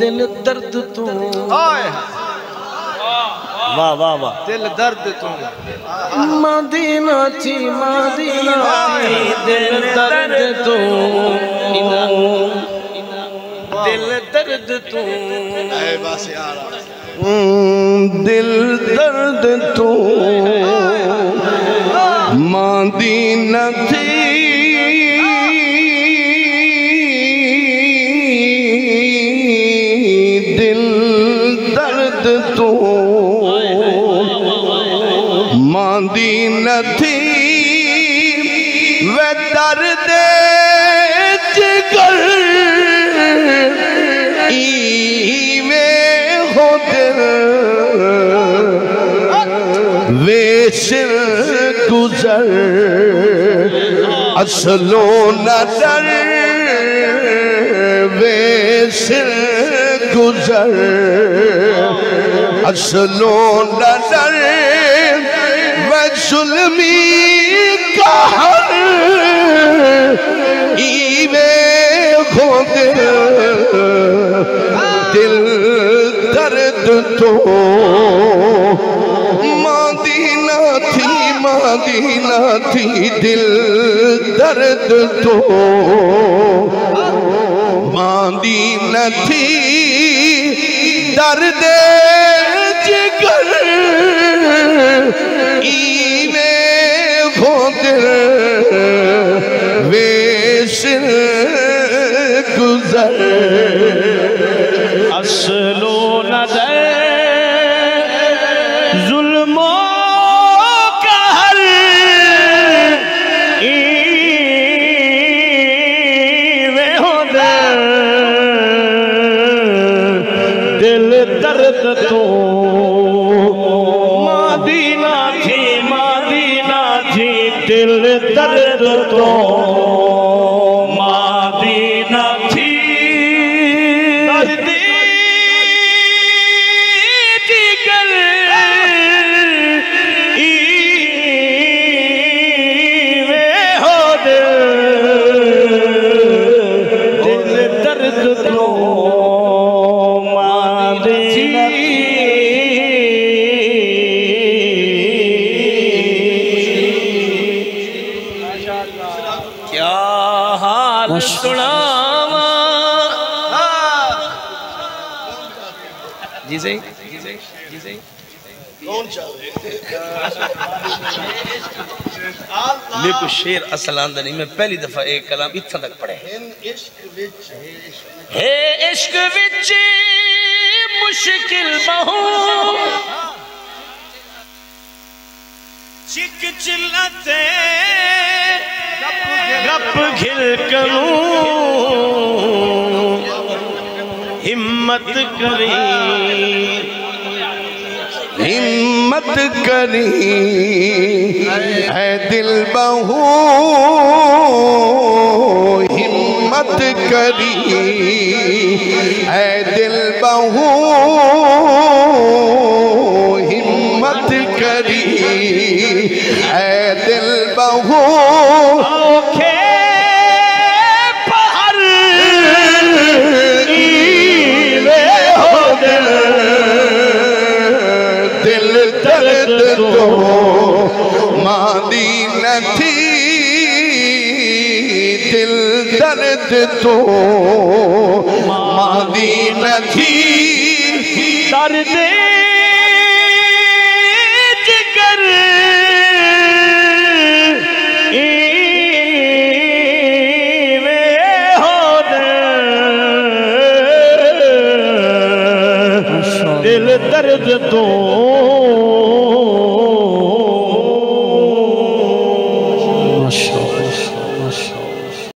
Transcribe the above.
دل درد تو واہ واہ واہ دل درد تو مدینہ تھی دل درد تو دل درد تو اے بس یار دل درد تو مدینہ تھی دل درد تو مدینہ تھی وہ درد جگر ایویں ہو دل ویسر گزر اصلو نظر ویسر گزر اصلو نظر ظلمی کہر ایویں ہو دل درد تو مدینہ تھی دل درد تو مدینہ تھی درد جگر ویسر گزر اصل و نظر ظلم و قہر ایویں ہو دل درد تو دل درد تو مدینہ تھی درد جگر ایویں ہو دل درد تو مدینہ سناوا جی صحیح میں کچھ شیر اصل آندہ نہیں میں پہلی دفعہ ایک کلام اتنا تک پڑھے ہے عشق وچ مشکل بہو چک چلاتے گپ گھل کروں ہمت کری اے دل بہو ہمت کری اے دل بہو ہمت کری اے دل بہو مدینہ تھی دل درد تو مدینہ تھی درد جگر ایویں ہو دل درد تو